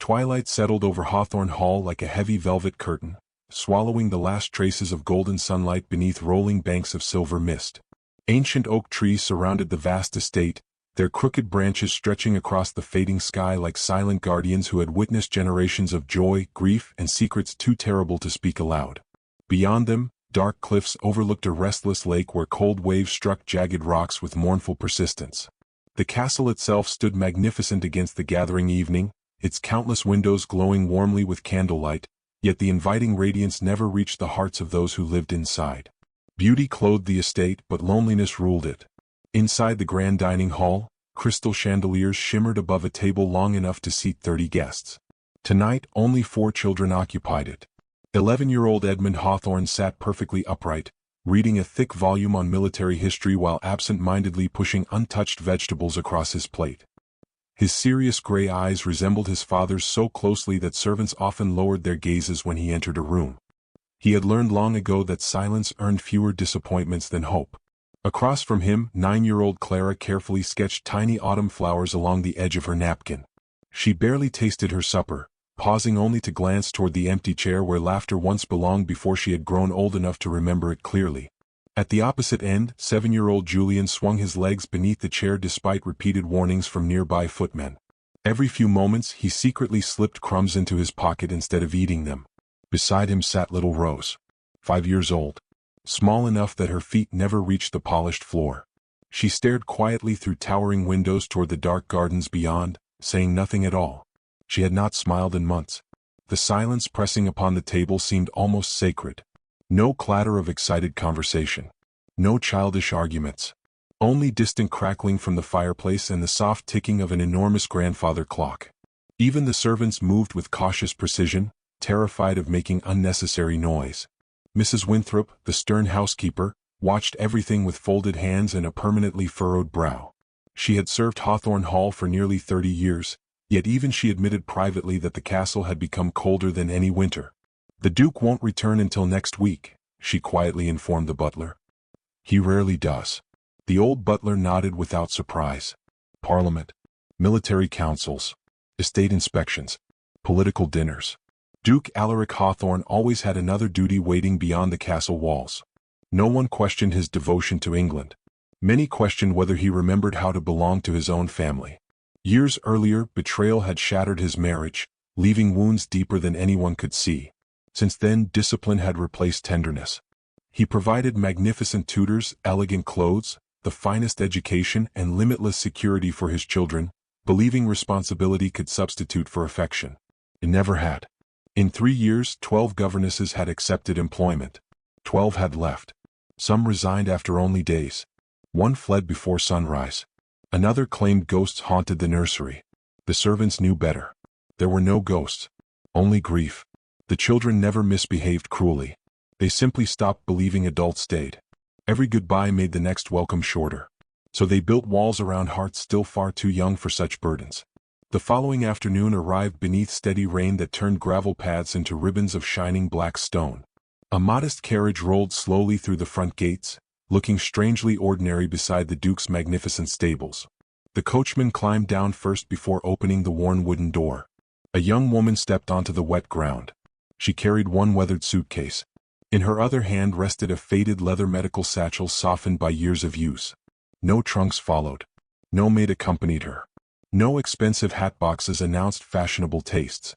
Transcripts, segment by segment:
Twilight settled over Hawthorne Hall like a heavy velvet curtain, swallowing the last traces of golden sunlight beneath rolling banks of silver mist. Ancient oak trees surrounded the vast estate, their crooked branches stretching across the fading sky like silent guardians who had witnessed generations of joy, grief, and secrets too terrible to speak aloud. Beyond them, dark cliffs overlooked a restless lake where cold waves struck jagged rocks with mournful persistence. The castle itself stood magnificent against the gathering evening, its countless windows glowing warmly with candlelight, yet the inviting radiance never reached the hearts of those who lived inside. Beauty clothed the estate, but loneliness ruled it. Inside the grand dining hall, crystal chandeliers shimmered above a table long enough to seat 30 guests. Tonight, only 4 children occupied it. 11-year-old Edmund Hawthorne sat perfectly upright, reading a thick volume on military history while absent-mindedly pushing untouched vegetables across his plate. His serious gray eyes resembled his father's so closely that servants often lowered their gazes when he entered a room. He had learned long ago that silence earned fewer disappointments than hope. Across from him, 9-year-old Clara carefully sketched tiny autumn flowers along the edge of her napkin. She barely tasted her supper, pausing only to glance toward the empty chair where laughter once belonged before she had grown old enough to remember it clearly. At the opposite end, 7-year-old Julian swung his legs beneath the chair despite repeated warnings from nearby footmen. Every few moments, he secretly slipped crumbs into his pocket instead of eating them. Beside him sat little Rose, 5 years old, small enough that her feet never reached the polished floor. She stared quietly through towering windows toward the dark gardens beyond, saying nothing at all. She had not smiled in months. The silence pressing upon the table seemed almost sacred. No clatter of excited conversation. No childish arguments. Only distant crackling from the fireplace and the soft ticking of an enormous grandfather clock. Even the servants moved with cautious precision, terrified of making unnecessary noise. Mrs. Winthrop, the stern housekeeper, watched everything with folded hands and a permanently furrowed brow. She had served Hawthorne Hall for nearly 30 years, yet even she admitted privately that the castle had become colder than any winter. "The Duke won't return until next week," she quietly informed the butler. "He rarely does." The old butler nodded without surprise. Parliament, military councils, estate inspections, political dinners. Duke Alaric Hawthorne always had another duty waiting beyond the castle walls. No one questioned his devotion to England. Many questioned whether he remembered how to belong to his own family. Years earlier, betrayal had shattered his marriage, leaving wounds deeper than anyone could see. Since then, discipline had replaced tenderness. He provided magnificent tutors, elegant clothes, the finest education, and limitless security for his children, believing responsibility could substitute for affection. It never had. In 3 years, 12 governesses had accepted employment. 12 had left. Some resigned after only days. One fled before sunrise. Another claimed ghosts haunted the nursery. The servants knew better. There were no ghosts. Only grief. The children never misbehaved cruelly. They simply stopped believing adults stayed. Every goodbye made the next welcome shorter. So they built walls around hearts still far too young for such burdens. The following afternoon arrived beneath steady rain that turned gravel paths into ribbons of shining black stone. A modest carriage rolled slowly through the front gates, looking strangely ordinary beside the Duke's magnificent stables. The coachman climbed down first before opening the worn wooden door. A young woman stepped onto the wet ground. She carried one weathered suitcase. In her other hand rested a faded leather medical satchel softened by years of use. No trunks followed. No maid accompanied her. No expensive hat boxes announced fashionable tastes.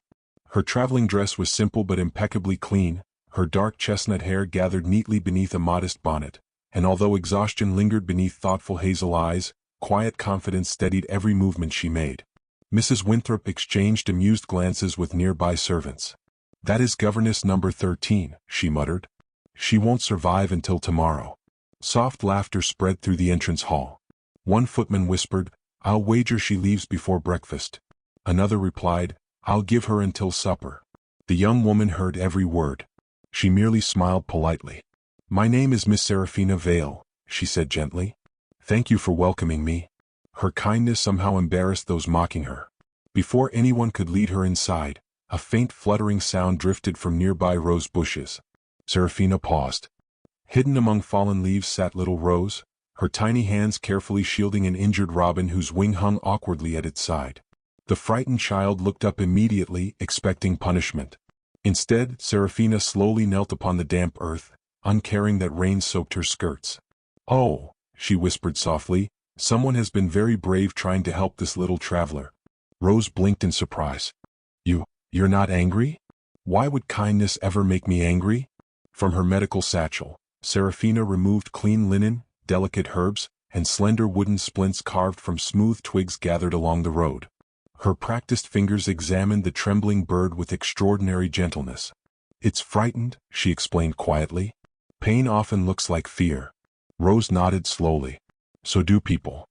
Her traveling dress was simple but impeccably clean, her dark chestnut hair gathered neatly beneath a modest bonnet, and although exhaustion lingered beneath thoughtful hazel eyes, quiet confidence steadied every movement she made. Mrs. Winthrop exchanged amused glances with nearby servants. "That is governess number 13, she muttered. "She won't survive until tomorrow." Soft laughter spread through the entrance hall. One footman whispered, "I'll wager she leaves before breakfast." Another replied, "I'll give her until supper." The young woman heard every word. She merely smiled politely. "My name is Miss Seraphina Vale," she said gently. "Thank you for welcoming me." Her kindness somehow embarrassed those mocking her. Before anyone could lead her inside, a faint fluttering sound drifted from nearby rose bushes. Seraphina paused. Hidden among fallen leaves sat little Rose, her tiny hands carefully shielding an injured robin whose wing hung awkwardly at its side. The frightened child looked up immediately, expecting punishment. Instead, Seraphina slowly knelt upon the damp earth, uncaring that rain soaked her skirts. "Oh," she whispered softly, "someone has been very brave trying to help this little traveler." Rose blinked in surprise. You're not angry? Why would kindness ever make me angry?" From her medical satchel, Seraphina removed clean linen, delicate herbs, and slender wooden splints carved from smooth twigs gathered along the road. Her practiced fingers examined the trembling bird with extraordinary gentleness. "It's frightened," she explained quietly. "Pain often looks like fear." Rose nodded slowly. "So do people."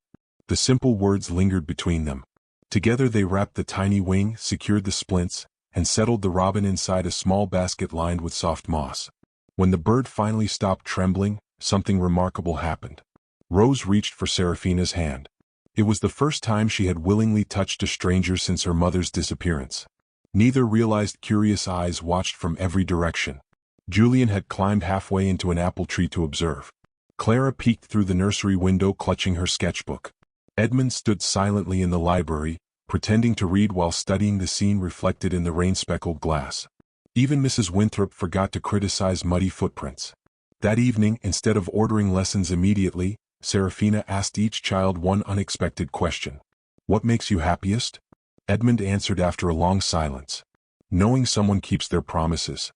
The simple words lingered between them. Together they wrapped the tiny wing, secured the splints, and settled the robin inside a small basket lined with soft moss. When the bird finally stopped trembling, something remarkable happened. Rose reached for Seraphina's hand. It was the first time she had willingly touched a stranger since her mother's disappearance. Neither realized curious eyes watched from every direction. Julian had climbed halfway into an apple tree to observe. Clara peeked through the nursery window clutching her sketchbook. Edmund stood silently in the library, pretending to read while studying the scene reflected in the rain-speckled glass. Even Mrs. Winthrop forgot to criticize muddy footprints. That evening, instead of ordering lessons immediately, Seraphina asked each child one unexpected question. "What makes you happiest?" Edmund answered after a long silence. "Knowing someone keeps their promises."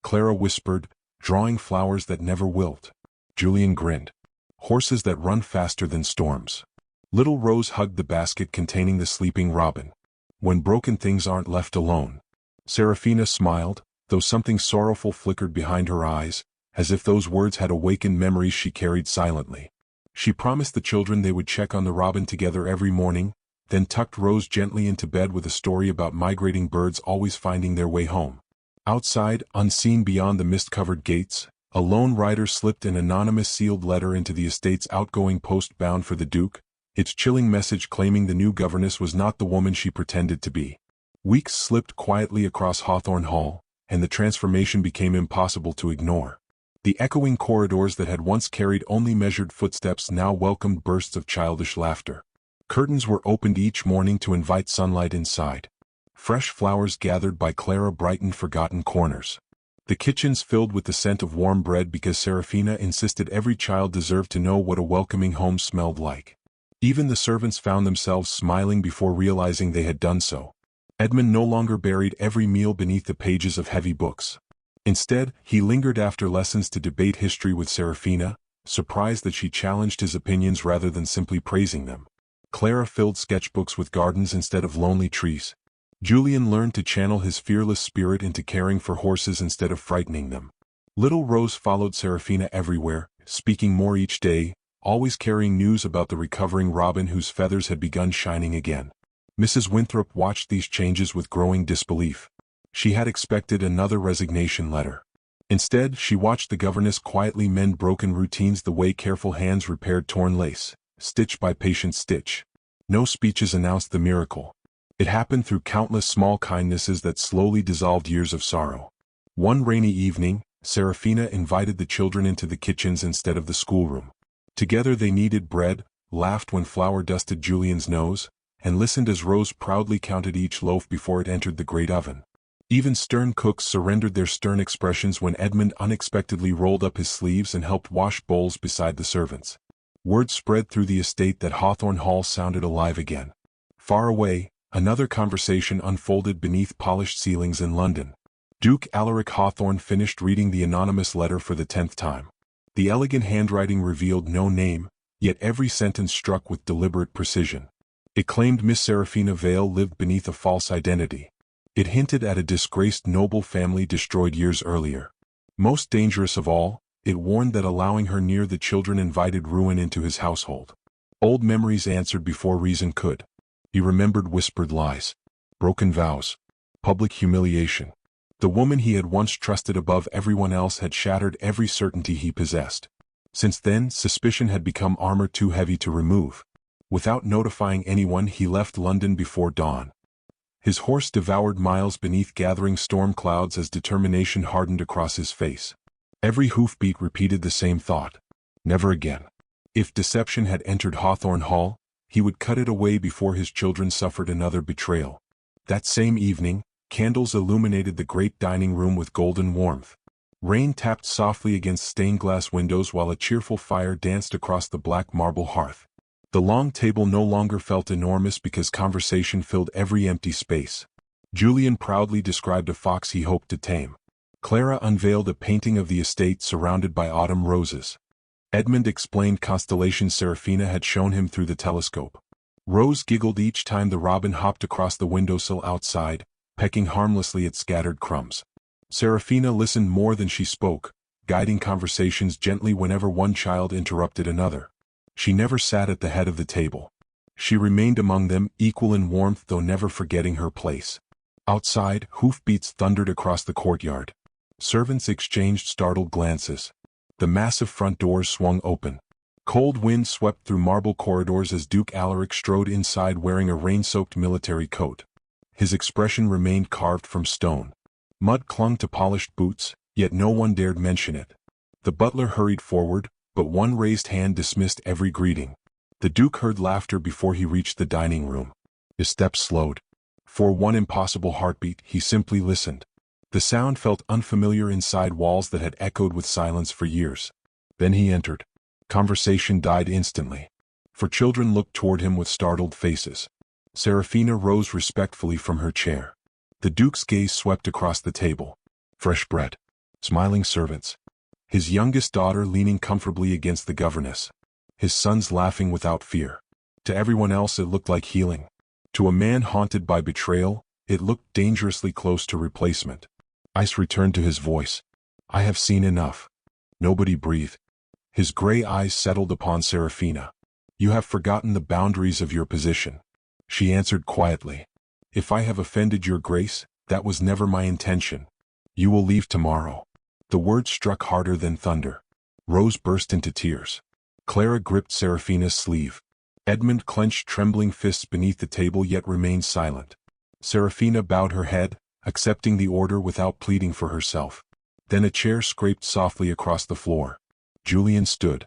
Clara whispered, "Drawing flowers that never wilt." Julian grinned. "Horses that run faster than storms." Little Rose hugged the basket containing the sleeping robin. "When broken things aren't left alone." Seraphina smiled, though something sorrowful flickered behind her eyes, as if those words had awakened memories she carried silently. She promised the children they would check on the robin together every morning, then tucked Rose gently into bed with a story about migrating birds always finding their way home. Outside, unseen beyond the mist-covered gates, a lone rider slipped an anonymous sealed letter into the estate's outgoing post bound for the Duke, its chilling message claiming the new governess was not the woman she pretended to be. Weeks slipped quietly across Hawthorne Hall, and the transformation became impossible to ignore. The echoing corridors that had once carried only measured footsteps now welcomed bursts of childish laughter. Curtains were opened each morning to invite sunlight inside. Fresh flowers gathered by Clara brightened forgotten corners. The kitchens filled with the scent of warm bread because Seraphina insisted every child deserved to know what a welcoming home smelled like. Even the servants found themselves smiling before realizing they had done so. Edmund no longer buried every meal beneath the pages of heavy books. Instead, he lingered after lessons to debate history with Seraphina, surprised that she challenged his opinions rather than simply praising them. Clara filled sketchbooks with gardens instead of lonely trees. Julian learned to channel his fearless spirit into caring for horses instead of frightening them. Little Rose followed Seraphina everywhere, speaking more each day, always carrying news about the recovering robin whose feathers had begun shining again. Mrs. Winthrop watched these changes with growing disbelief. She had expected another resignation letter. Instead, she watched the governess quietly mend broken routines the way careful hands repaired torn lace, stitch by patient stitch. No speeches announced the miracle. It happened through countless small kindnesses that slowly dissolved years of sorrow. One rainy evening, Seraphina invited the children into the kitchens instead of the schoolroom. Together they kneaded bread, laughed when flour dusted Julian's nose, and listened as Rose proudly counted each loaf before it entered the great oven. Even stern cooks surrendered their stern expressions when Edmund unexpectedly rolled up his sleeves and helped wash bowls beside the servants. Word spread through the estate that Hawthorne Hall sounded alive again. Far away, another conversation unfolded beneath polished ceilings in London. Duke Alaric Hawthorne finished reading the anonymous letter for the 10th time. The elegant handwriting revealed no name, yet every sentence struck with deliberate precision. It claimed Miss Seraphina Vale lived beneath a false identity. It hinted at a disgraced noble family destroyed years earlier. Most dangerous of all, it warned that allowing her near the children invited ruin into his household. Old memories answered before reason could. He remembered whispered lies, broken vows, public humiliation. The woman he had once trusted above everyone else had shattered every certainty he possessed. Since then, suspicion had become armor too heavy to remove. Without notifying anyone, he left London before dawn. His horse devoured miles beneath gathering storm clouds as determination hardened across his face. Every hoofbeat repeated the same thought. Never again. If deception had entered Hawthorne Hall, He would cut it away before his children suffered another betrayal. That same evening, candles illuminated the great dining room with golden warmth. Rain tapped softly against stained glass windows while a cheerful fire danced across the black marble hearth. The long table no longer felt enormous because conversation filled every empty space. Julian proudly described a fox he hoped to tame. Clara unveiled a painting of the estate surrounded by autumn roses. Edmund explained constellations Serafina had shown him through the telescope. Rose giggled each time the robin hopped across the windowsill outside, pecking harmlessly at scattered crumbs. Serafina listened more than she spoke, guiding conversations gently whenever one child interrupted another. She never sat at the head of the table. She remained among them, equal in warmth though never forgetting her place. Outside, hoofbeats thundered across the courtyard. Servants exchanged startled glances. The massive front doors swung open. Cold wind swept through marble corridors as Duke Alaric strode inside wearing a rain-soaked military coat. His expression remained carved from stone. Mud clung to polished boots, yet no one dared mention it. The butler hurried forward, but one raised hand dismissed every greeting. The Duke heard laughter before he reached the dining room. His steps slowed. For one impossible heartbeat, he simply listened. The sound felt unfamiliar inside walls that had echoed with silence for years. Then he entered. Conversation died instantly. For children looked toward him with startled faces. Serafina rose respectfully from her chair. The Duke's gaze swept across the table. Fresh bread. Smiling servants. His youngest daughter leaning comfortably against the governess. His sons laughing without fear. To everyone else it looked like healing. To a man haunted by betrayal, it looked dangerously close to replacement. Ice returned to his voice. I have seen enough. Nobody breathed. His gray eyes settled upon Serafina. You have forgotten the boundaries of your position. She answered quietly. If I have offended your grace, that was never my intention. You will leave tomorrow. The words struck harder than thunder. Rose burst into tears. Clara gripped Serafina's sleeve. Edmund clenched trembling fists beneath the table yet remained silent. Serafina bowed her head, accepting the order without pleading for herself. Then a chair scraped softly across the floor. Julian stood.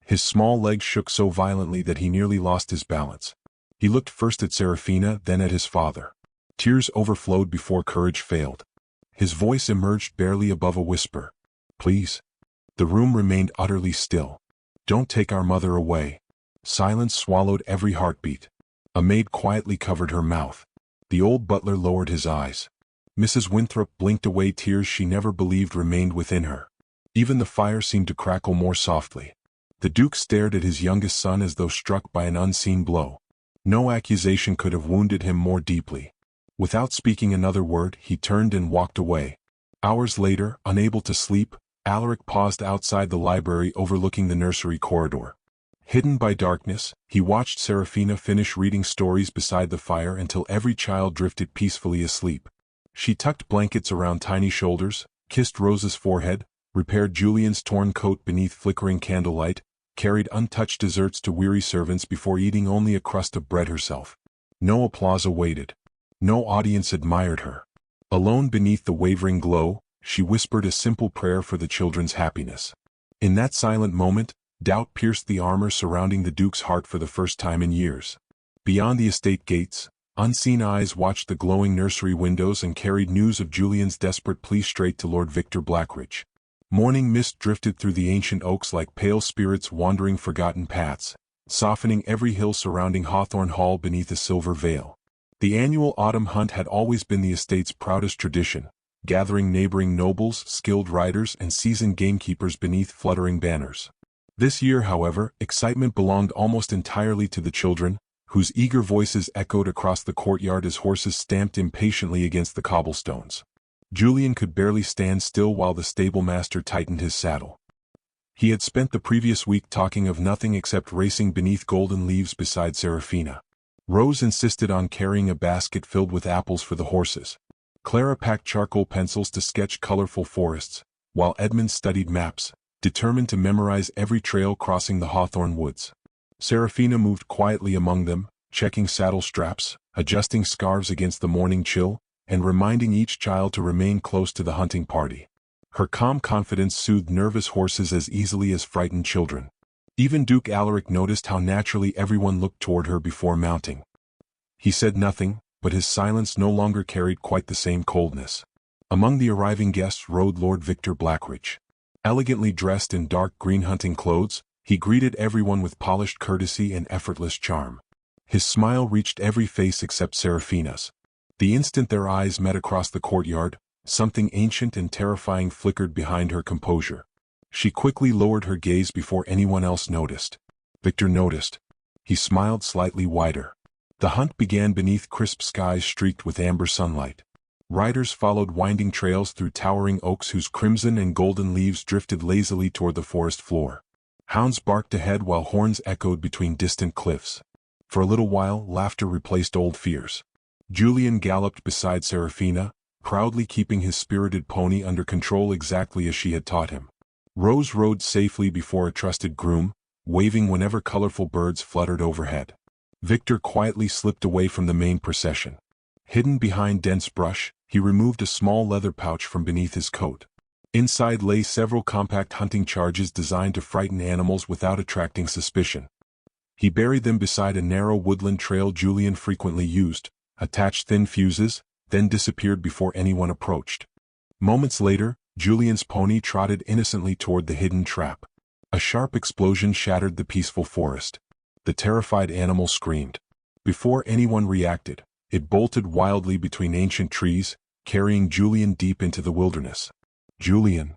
His small legs shook so violently that he nearly lost his balance. He looked first at Serafina, then at his father. Tears overflowed before courage failed. His voice emerged barely above a whisper. Please. The room remained utterly still. Don't take our mother away. Silence swallowed every heartbeat. A maid quietly covered her mouth. The old butler lowered his eyes. Mrs. Winthrop blinked away tears she never believed remained within her. Even the fire seemed to crackle more softly. The Duke stared at his youngest son as though struck by an unseen blow. No accusation could have wounded him more deeply. Without speaking another word, he turned and walked away. Hours later, unable to sleep, Alaric paused outside the library overlooking the nursery corridor. Hidden by darkness, he watched Serafina finish reading stories beside the fire until every child drifted peacefully asleep. She tucked blankets around tiny shoulders, kissed Rose's forehead, repaired Julian's torn coat beneath flickering candlelight, carried untouched desserts to weary servants before eating only a crust of bread herself. No applause awaited. No audience admired her. Alone beneath the wavering glow, she whispered a simple prayer for the children's happiness. In that silent moment, doubt pierced the armor surrounding the Duke's heart for the first time in years. Beyond the estate gates, unseen eyes watched the glowing nursery windows and carried news of Julian's desperate plea straight to Lord Victor Blackridge. Morning mist drifted through the ancient oaks like pale spirits wandering forgotten paths, softening every hill surrounding Hawthorne Hall beneath a silver veil. The annual autumn hunt had always been the estate's proudest tradition, gathering neighboring nobles, skilled riders, and seasoned gamekeepers beneath fluttering banners. This year, however, excitement belonged almost entirely to the children, whose eager voices echoed across the courtyard as horses stamped impatiently against the cobblestones. Julian could barely stand still while the stablemaster tightened his saddle. He had spent the previous week talking of nothing except racing beneath golden leaves beside Serafina. Rose insisted on carrying a basket filled with apples for the horses. Clara packed charcoal pencils to sketch colorful forests, while Edmund studied maps, determined to memorize every trail crossing the Hawthorne woods. Serafina moved quietly among them, checking saddle straps, adjusting scarves against the morning chill, and reminding each child to remain close to the hunting party. Her calm confidence soothed nervous horses as easily as frightened children. Even Duke Alaric noticed how naturally everyone looked toward her before mounting. He said nothing, but his silence no longer carried quite the same coldness. Among the arriving guests rode Lord Victor Blackridge. Elegantly dressed in dark green hunting clothes, he greeted everyone with polished courtesy and effortless charm. His smile reached every face except Seraphina's. The instant their eyes met across the courtyard, something ancient and terrifying flickered behind her composure. She quickly lowered her gaze before anyone else noticed. Victor noticed. He smiled slightly wider. The hunt began beneath crisp skies streaked with amber sunlight. Riders followed winding trails through towering oaks whose crimson and golden leaves drifted lazily toward the forest floor. Hounds barked ahead while horns echoed between distant cliffs. For a little while, laughter replaced old fears. Julian galloped beside Seraphina, proudly keeping his spirited pony under control exactly as she had taught him. Rose rode safely before a trusted groom, waving whenever colorful birds fluttered overhead. Victor quietly slipped away from the main procession. Hidden behind dense brush, he removed a small leather pouch from beneath his coat. Inside lay several compact hunting charges designed to frighten animals without attracting suspicion. He buried them beside a narrow woodland trail Julian frequently used, attached thin fuses, then disappeared before anyone approached. Moments later, Julian's pony trotted innocently toward the hidden trap. A sharp explosion shattered the peaceful forest. The terrified animal screamed. Before anyone reacted, it bolted wildly between ancient trees, carrying Julian deep into the wilderness. "Julian!"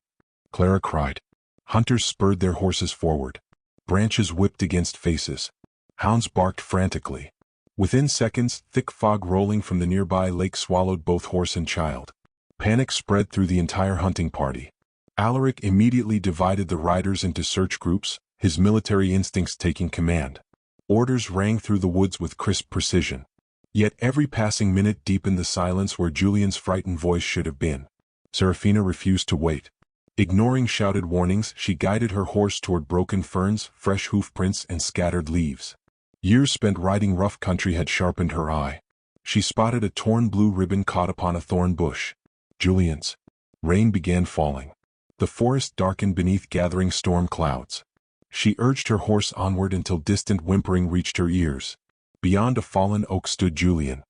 Clara cried. Hunters spurred their horses forward. Branches whipped against faces. Hounds barked frantically. Within seconds, thick fog rolling from the nearby lake swallowed both horse and child. Panic spread through the entire hunting party. Alaric immediately divided the riders into search groups, his military instincts taking command. Orders rang through the woods with crisp precision. Yet every passing minute deepened the silence where Julian's frightened voice should have been. Seraphina refused to wait. Ignoring shouted warnings, she guided her horse toward broken ferns, fresh hoofprints, and scattered leaves. Years spent riding rough country had sharpened her eye. She spotted a torn blue ribbon caught upon a thorn bush. Julian's. Rain began falling. The forest darkened beneath gathering storm clouds. She urged her horse onward until distant whimpering reached her ears. Beyond a fallen oak stood Julian.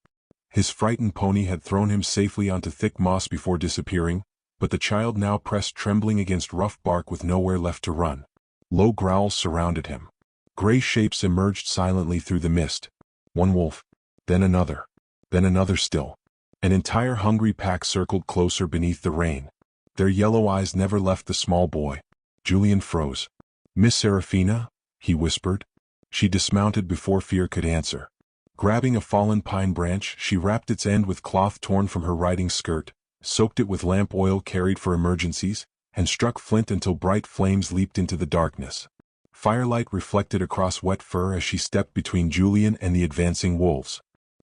His frightened pony had thrown him safely onto thick moss before disappearing, but the child now pressed trembling against rough bark with nowhere left to run. Low growls surrounded him. Gray shapes emerged silently through the mist. One wolf, then another still. An entire hungry pack circled closer beneath the rain. Their yellow eyes never left the small boy. Julian froze. "Miss Seraphina?" he whispered. She dismounted before fear could answer. Grabbing a fallen pine branch, she wrapped its end with cloth torn from her riding skirt, soaked it with lamp oil carried for emergencies, and struck flint until bright flames leaped into the darkness. Firelight reflected across wet fur as she stepped between Julian and the advancing wolves.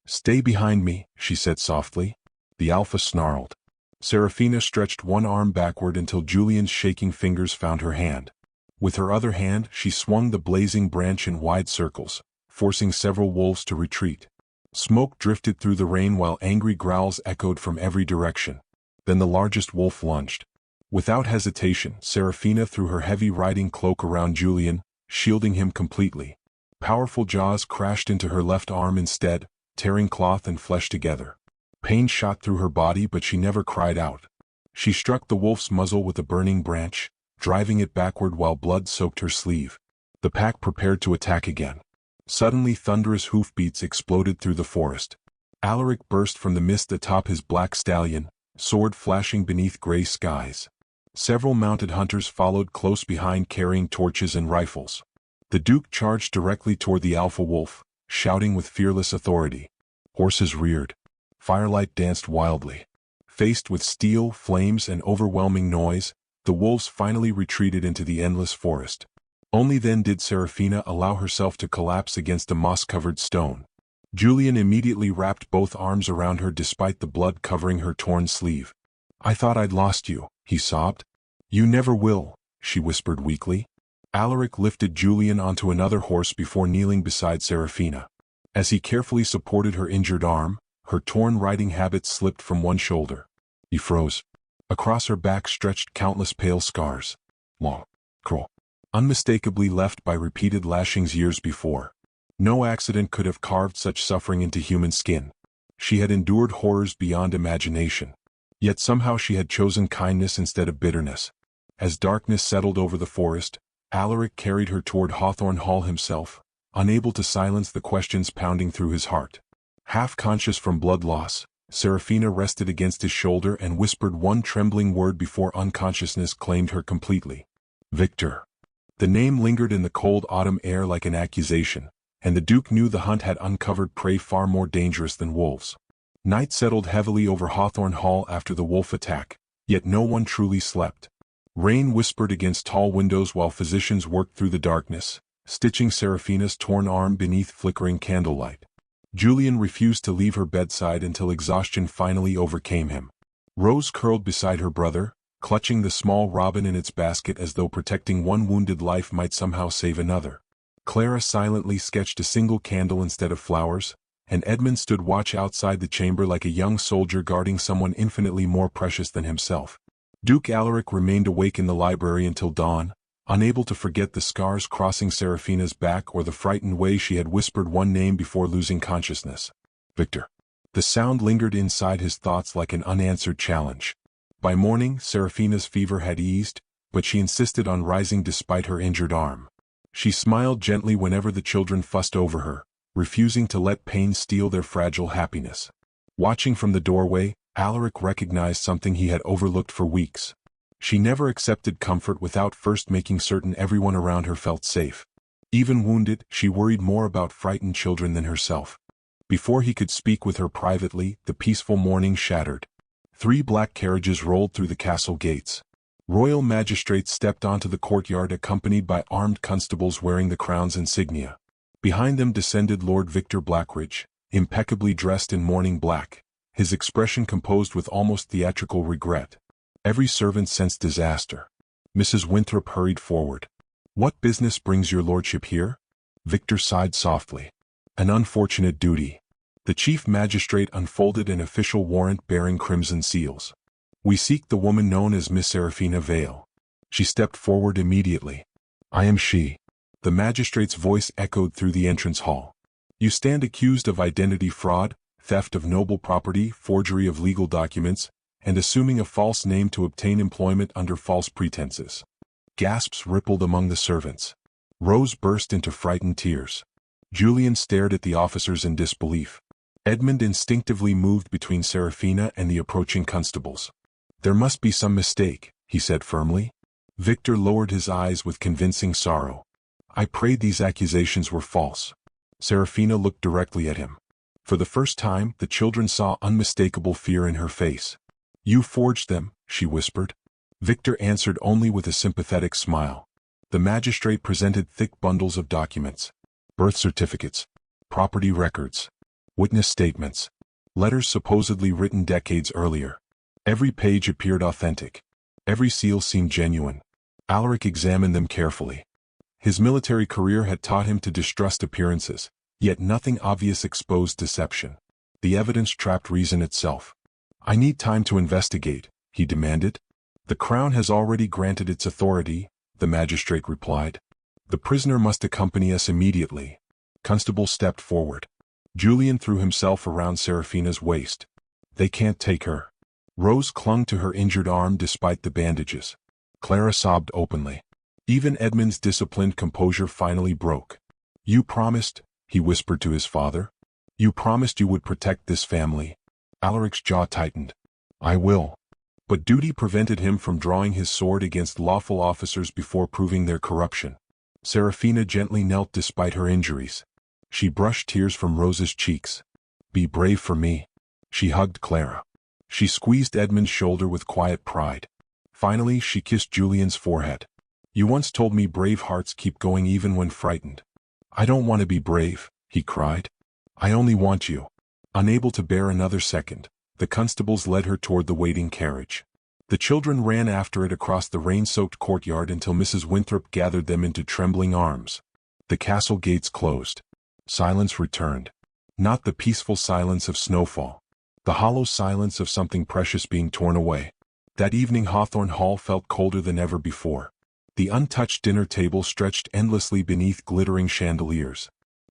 "Stay behind me," she said softly. The alpha snarled. Seraphina stretched one arm backward until Julian's shaking fingers found her hand. With her other hand, she swung the blazing branch in wide circles, forcing several wolves to retreat. Smoke drifted through the rain while angry growls echoed from every direction. Then the largest wolf lunged. Without hesitation, Seraphina threw her heavy riding cloak around Julian, shielding him completely. Powerful jaws crashed into her left arm instead, tearing cloth and flesh together. Pain shot through her body, but she never cried out. She struck the wolf's muzzle with a burning branch, driving it backward while blood soaked her sleeve. The pack prepared to attack again. Suddenly thunderous hoofbeats exploded through the forest. Alaric burst from the mist atop his black stallion, sword flashing beneath gray skies. Several mounted hunters followed close behind carrying torches and rifles. The Duke charged directly toward the alpha wolf, shouting with fearless authority. Horses reared. Firelight danced wildly. Faced with steel, flames, and overwhelming noise, the wolves finally retreated into the endless forest. Only then did Seraphina allow herself to collapse against a moss-covered stone. Julian immediately wrapped both arms around her despite the blood covering her torn sleeve. "I thought I'd lost you," he sobbed. "You never will," she whispered weakly. Alaric lifted Julian onto another horse before kneeling beside Seraphina. As he carefully supported her injured arm, her torn riding habit slipped from one shoulder. He froze. Across her back stretched countless pale scars. Long, cruel, unmistakably left by repeated lashings years before. No accident could have carved such suffering into human skin. She had endured horrors beyond imagination. Yet somehow she had chosen kindness instead of bitterness. As darkness settled over the forest, Alaric carried her toward Hawthorne Hall himself, unable to silence the questions pounding through his heart. Half conscious from blood loss, Seraphina rested against his shoulder and whispered one trembling word before unconsciousness claimed her completely. Victor. The name lingered in the cold autumn air like an accusation, and the Duke knew the hunt had uncovered prey far more dangerous than wolves. Night settled heavily over Hawthorne Hall after the wolf attack, yet no one truly slept. Rain whispered against tall windows while physicians worked through the darkness, stitching Seraphina's torn arm beneath flickering candlelight. Julian refused to leave her bedside until exhaustion finally overcame him. Rose curled beside her brother, clutching the small robin in its basket as though protecting one wounded life might somehow save another. Clara silently sketched a single candle instead of flowers, and Edmund stood watch outside the chamber like a young soldier guarding someone infinitely more precious than himself. Duke Alaric remained awake in the library until dawn, unable to forget the scars crossing Seraphina's back or the frightened way she had whispered one name before losing consciousness. Victor. The sound lingered inside his thoughts like an unanswered challenge. By morning, Seraphina's fever had eased, but she insisted on rising despite her injured arm. She smiled gently whenever the children fussed over her, refusing to let pain steal their fragile happiness. Watching from the doorway, Alaric recognized something he had overlooked for weeks. She never accepted comfort without first making certain everyone around her felt safe. Even wounded, she worried more about frightened children than herself. Before he could speak with her privately, the peaceful morning shattered. 3 black carriages rolled through the castle gates. Royal magistrates stepped onto the courtyard accompanied by armed constables wearing the crown's insignia. Behind them descended Lord Victor Blackridge, impeccably dressed in mourning black, his expression composed with almost theatrical regret. Every servant sensed disaster. Mrs. Winthrop hurried forward. "What business brings your lordship here?" Victor sighed softly. "An unfortunate duty." The chief magistrate unfolded an official warrant bearing crimson seals. "We seek the woman known as Miss Seraphina Vale." She stepped forward immediately. "I am she." The magistrate's voice echoed through the entrance hall. "You stand accused of identity fraud, theft of noble property, forgery of legal documents, and assuming a false name to obtain employment under false pretenses." Gasps rippled among the servants. Rose burst into frightened tears. Julian stared at the officers in disbelief. Edmund instinctively moved between Seraphina and the approaching constables. "There must be some mistake," he said firmly. Victor lowered his eyes with convincing sorrow. "I prayed these accusations were false." Seraphina looked directly at him. For the first time, the children saw unmistakable fear in her face. "You forged them," she whispered. Victor answered only with a sympathetic smile. The magistrate presented thick bundles of documents. Birth certificates, property records, witness statements, letters supposedly written decades earlier. Every page appeared authentic. Every seal seemed genuine. Alaric examined them carefully. His military career had taught him to distrust appearances, yet nothing obvious exposed deception. The evidence trapped reason itself. "I need time to investigate," he demanded. "The Crown has already granted its authority," the magistrate replied. "The prisoner must accompany us immediately." Constable stepped forward. Julian threw himself around Seraphina's waist. "They can't take her." Rose clung to her injured arm despite the bandages. Clara sobbed openly. Even Edmund's disciplined composure finally broke. "You promised," he whispered to his father. "You promised you would protect this family." Alaric's jaw tightened. "I will." But duty prevented him from drawing his sword against lawful officers before proving their corruption. Seraphina gently knelt despite her injuries. She brushed tears from Rose's cheeks. "Be brave for me." She hugged Clara. She squeezed Edmund's shoulder with quiet pride. Finally, she kissed Julian's forehead. "You once told me brave hearts keep going even when frightened." "I don't want to be brave," he cried. "I only want you." Unable to bear another second, the constables led her toward the waiting carriage. The children ran after it across the rain-soaked courtyard until Mrs. Winthrop gathered them into trembling arms. The castle gates closed. Silence returned. Not the peaceful silence of snowfall. The hollow silence of something precious being torn away. That evening Hawthorne Hall felt colder than ever before. The untouched dinner table stretched endlessly beneath glittering chandeliers.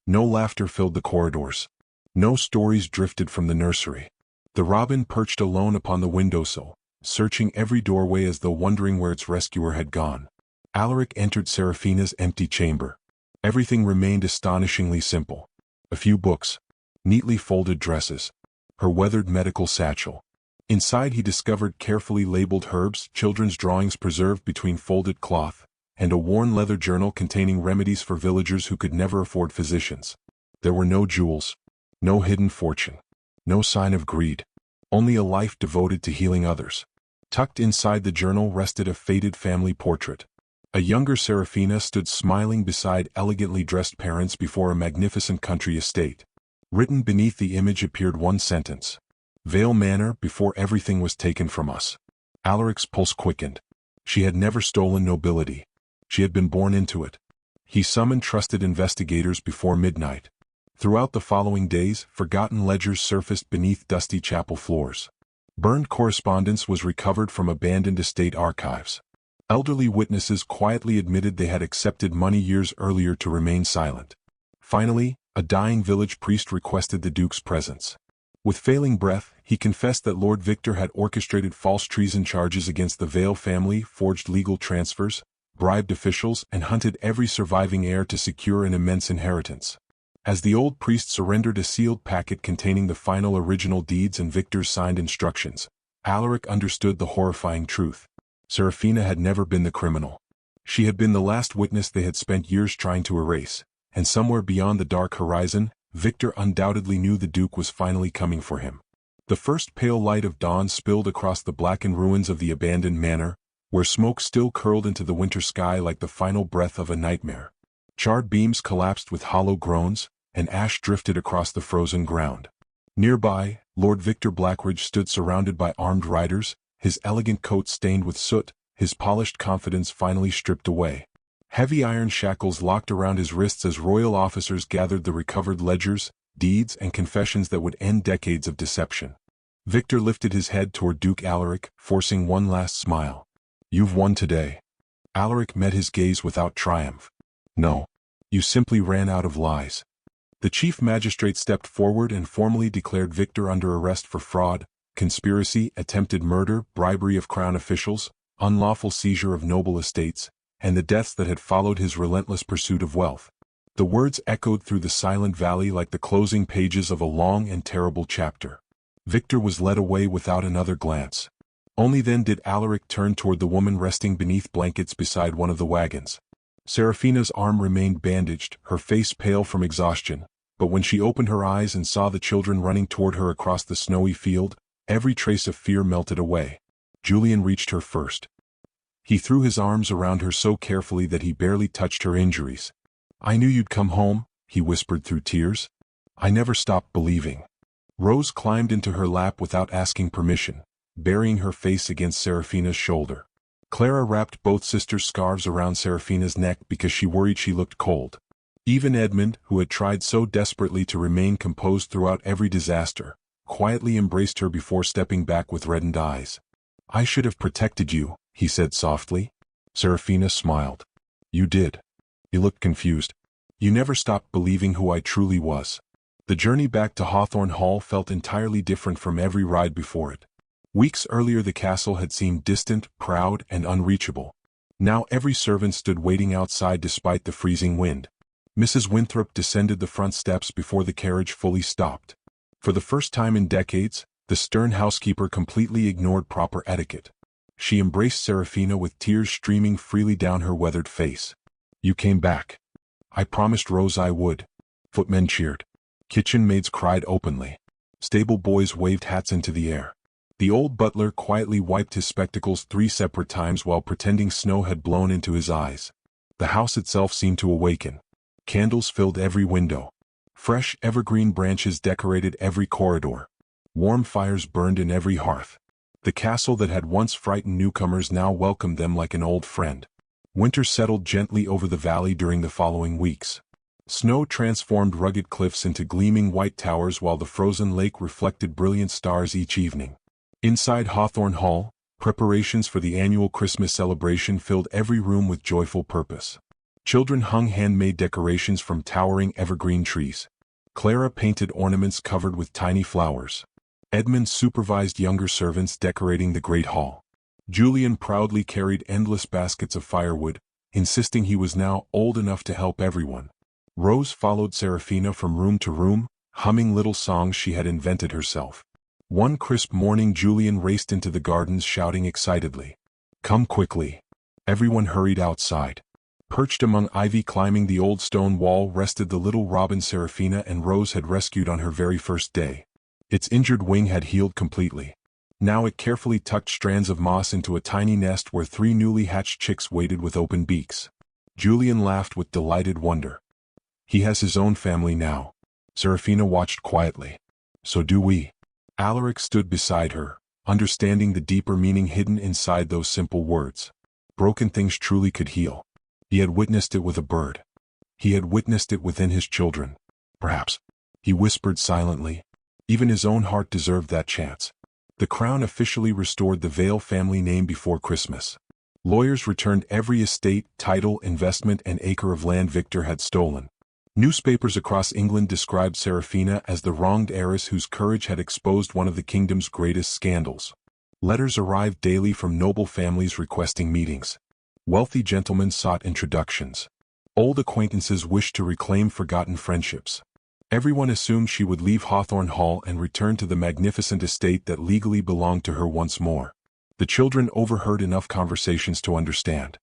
No laughter filled the corridors. No stories drifted from the nursery. The robin perched alone upon the windowsill, searching every doorway as though wondering where its rescuer had gone. Alaric entered Seraphina's empty chamber. Everything remained astonishingly simple. A few books, neatly folded dresses, her weathered medical satchel. Inside he discovered carefully labeled herbs, children's drawings preserved between folded cloth, and a worn leather journal containing remedies for villagers who could never afford physicians. There were no jewels, no hidden fortune, no sign of greed, only a life devoted to healing others. Tucked inside the journal rested a faded family portrait. A younger Seraphina stood smiling beside elegantly dressed parents before a magnificent country estate. Written beneath the image appeared one sentence: Vale Manor before everything was taken from us. Alaric's pulse quickened. She had never stolen nobility. She had been born into it. He summoned trusted investigators before midnight. Throughout the following days, forgotten ledgers surfaced beneath dusty chapel floors. Burned correspondence was recovered from abandoned estate archives. Elderly witnesses quietly admitted they had accepted money years earlier to remain silent. Finally, a dying village priest requested the Duke's presence. With failing breath, he confessed that Lord Victor had orchestrated false treason charges against the Vale family, forged legal transfers, bribed officials, and hunted every surviving heir to secure an immense inheritance. As the old priest surrendered a sealed packet containing the final original deeds and Victor's signed instructions, Alaric understood the horrifying truth. Seraphina had never been the criminal. She had been the last witness they had spent years trying to erase, and somewhere beyond the dark horizon, Victor undoubtedly knew the Duke was finally coming for him. The first pale light of dawn spilled across the blackened ruins of the abandoned manor, where smoke still curled into the winter sky like the final breath of a nightmare. Charred beams collapsed with hollow groans, and ash drifted across the frozen ground. Nearby, Lord Victor Blackridge stood surrounded by armed riders, his elegant coat stained with soot, his polished confidence finally stripped away. Heavy iron shackles locked around his wrists as royal officers gathered the recovered ledgers, deeds, and confessions that would end decades of deception. Victor lifted his head toward Duke Alaric, forcing one last smile. "You've won today." Alaric met his gaze without triumph. "No. You simply ran out of lies." The chief magistrate stepped forward and formally declared Victor under arrest for fraud, conspiracy, attempted murder, bribery of crown officials, unlawful seizure of noble estates, and the deaths that had followed his relentless pursuit of wealth. The words echoed through the silent valley like the closing pages of a long and terrible chapter. Victor was led away without another glance. Only then did Alaric turn toward the woman resting beneath blankets beside one of the wagons. Seraphina's arm remained bandaged, her face pale from exhaustion, but when she opened her eyes and saw the children running toward her across the snowy field, every trace of fear melted away. Julian reached her first. He threw his arms around her so carefully that he barely touched her injuries. "I knew you'd come home," he whispered through tears. "I never stopped believing." Rose climbed into her lap without asking permission, burying her face against Seraphina's shoulder. Clara wrapped both sisters' scarves around Seraphina's neck because she worried she looked cold. Even Edmund, who had tried so desperately to remain composed throughout every disaster, quietly embraced her before stepping back with reddened eyes. "I should have protected you," he said softly. Seraphina smiled. "You did." He looked confused. "You never stopped believing who I truly was." The journey back to Hawthorne Hall felt entirely different from every ride before it. Weeks earlier the castle had seemed distant, proud, and unreachable. Now every servant stood waiting outside despite the freezing wind. Mrs. Winthrop descended the front steps before the carriage fully stopped. For the first time in decades, the stern housekeeper completely ignored proper etiquette. She embraced Seraphina with tears streaming freely down her weathered face. "You came back." "I promised Rose I would." Footmen cheered. Kitchen maids cried openly. Stable boys waved hats into the air. The old butler quietly wiped his spectacles 3 separate times while pretending snow had blown into his eyes. The house itself seemed to awaken. Candles filled every window. Fresh evergreen branches decorated every corridor. Warm fires burned in every hearth. The castle that had once frightened newcomers now welcomed them like an old friend. Winter settled gently over the valley during the following weeks. Snow transformed rugged cliffs into gleaming white towers while the frozen lake reflected brilliant stars each evening. Inside Hawthorne Hall, Preparations for the annual Christmas celebration filled every room with joyful purpose. Children hung handmade decorations from towering evergreen trees. Clara painted ornaments covered with tiny flowers. Edmund supervised younger servants decorating the great hall. Julian proudly carried endless baskets of firewood, insisting he was now old enough to help everyone. Rose followed Seraphina from room to room, humming little songs she had invented herself. One crisp morning Julian raced into the gardens shouting excitedly, "Come quickly!" Everyone hurried outside. Perched among ivy climbing the old stone wall rested the little robin Seraphina and Rose had rescued on her very first day. Its injured wing had healed completely. Now it carefully tucked strands of moss into a tiny nest where 3 newly hatched chicks waited with open beaks. Julian laughed with delighted wonder. He has his own family now. Seraphina watched quietly. So do we. Alaric stood beside her, understanding the deeper meaning hidden inside those simple words. Broken things truly could heal. He had witnessed it with a bird. He had witnessed it within his children. Perhaps, he whispered silently, even his own heart deserved that chance. The crown officially restored the Vale family name before Christmas. Lawyers returned every estate, title, investment, and acre of land Victor had stolen. Newspapers across England described Seraphina as the wronged heiress whose courage had exposed one of the kingdom's greatest scandals. Letters arrived daily from noble families requesting meetings. Wealthy gentlemen sought introductions. Old acquaintances wished to reclaim forgotten friendships. Everyone assumed she would leave Hawthorne Hall and return to the magnificent estate that legally belonged to her once more. The children overheard enough conversations to understand.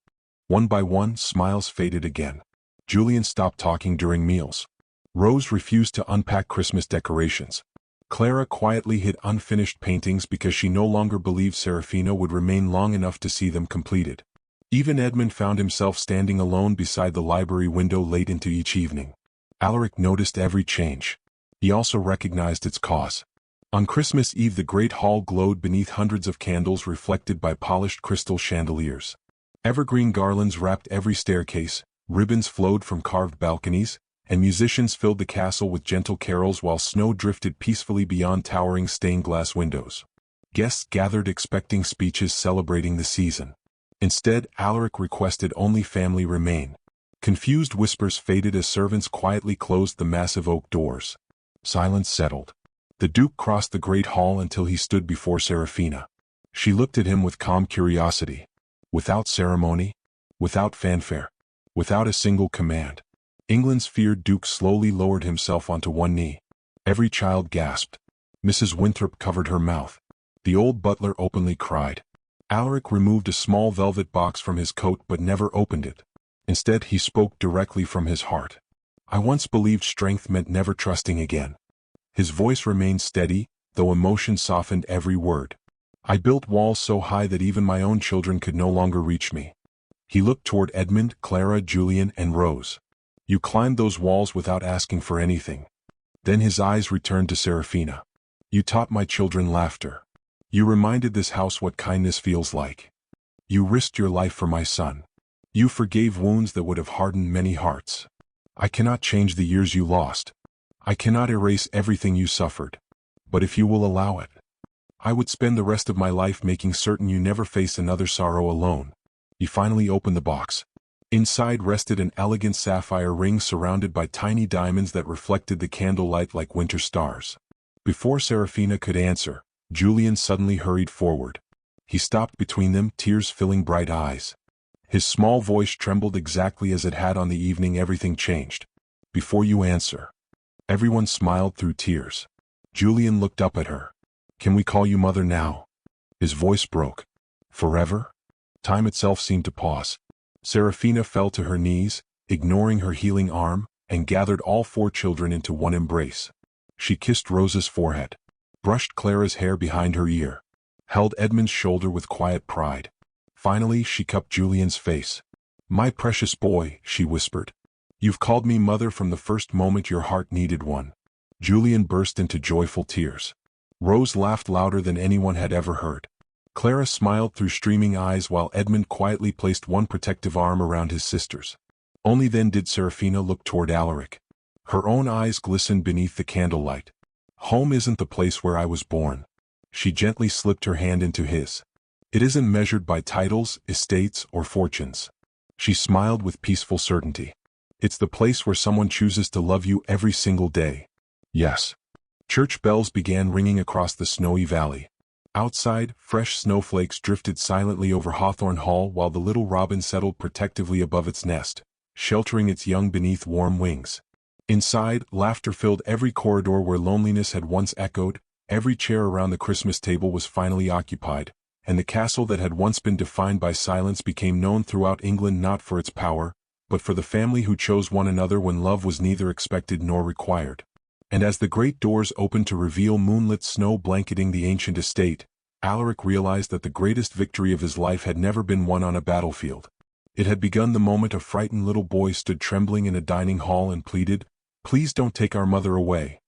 One by one, smiles faded again. Julian stopped talking during meals. Rose refused to unpack Christmas decorations. Clara quietly hid unfinished paintings because she no longer believed Seraphina would remain long enough to see them completed. Even Edmund found himself standing alone beside the library window late into each evening. Alaric noticed every change. He also recognized its cause. On Christmas Eve the great hall glowed beneath hundreds of candles reflected by polished crystal chandeliers. Evergreen garlands wrapped every staircase, ribbons flowed from carved balconies, and musicians filled the castle with gentle carols while snow drifted peacefully beyond towering stained-glass windows. Guests gathered expecting speeches celebrating the season. Instead, Alaric requested only family remain. Confused whispers faded as servants quietly closed the massive oak doors. Silence settled. The Duke crossed the great hall until he stood before Seraphina. She looked at him with calm curiosity. Without ceremony, without fanfare, without a single command, England's feared Duke slowly lowered himself onto one knee. Every child gasped. Mrs. Winthrop covered her mouth. The old butler openly cried. Alaric removed a small velvet box from his coat but never opened it. Instead, he spoke directly from his heart. I once believed strength meant never trusting again. His voice remained steady, though emotion softened every word. I built walls so high that even my own children could no longer reach me. He looked toward Edmund, Clara, Julian, and Rose. You climbed those walls without asking for anything. Then his eyes returned to Seraphina. You taught my children laughter. You reminded this house what kindness feels like. You risked your life for my son. You forgave wounds that would have hardened many hearts. I cannot change the years you lost. I cannot erase everything you suffered. But if you will allow it, I would spend the rest of my life making certain you never face another sorrow alone. He finally opened the box. Inside rested an elegant sapphire ring surrounded by tiny diamonds that reflected the candlelight like winter stars. Before Seraphina could answer, Julian suddenly hurried forward. He stopped between them, tears filling bright eyes. His small voice trembled exactly as it had on the evening everything changed. Before you answer. Everyone smiled through tears. Julian looked up at her. Can we call you mother now? His voice broke. Forever? Time itself seemed to pause. Seraphina fell to her knees, ignoring her healing arm, and gathered all 4 children into one embrace. She kissed Rose's forehead, brushed Clara's hair behind her ear, held Edmund's shoulder with quiet pride. Finally, she cupped Julian's face. My precious boy, she whispered. You've called me mother from the first moment your heart needed one. Julian burst into joyful tears. Rose laughed louder than anyone had ever heard. Clara smiled through streaming eyes while Edmund quietly placed one protective arm around his sisters. Only then did Seraphina look toward Alaric. Her own eyes glistened beneath the candlelight. Home isn't the place where I was born. She gently slipped her hand into his. It isn't measured by titles, estates, or fortunes. She smiled with peaceful certainty. It's the place where someone chooses to love you every single day. Yes. Church bells began ringing across the snowy valley. Outside, fresh snowflakes drifted silently over Hawthorne Hall while the little robin settled protectively above its nest, sheltering its young beneath warm wings. Inside, laughter filled every corridor where loneliness had once echoed, every chair around the Christmas table was finally occupied, and the castle that had once been defined by silence became known throughout England not for its power, but for the family who chose one another when love was neither expected nor required. And as the great doors opened to reveal moonlit snow blanketing the ancient estate, Alaric realized that the greatest victory of his life had never been won on a battlefield. It had begun the moment a frightened little boy stood trembling in a dining hall and pleaded, "Please don't take our mother away."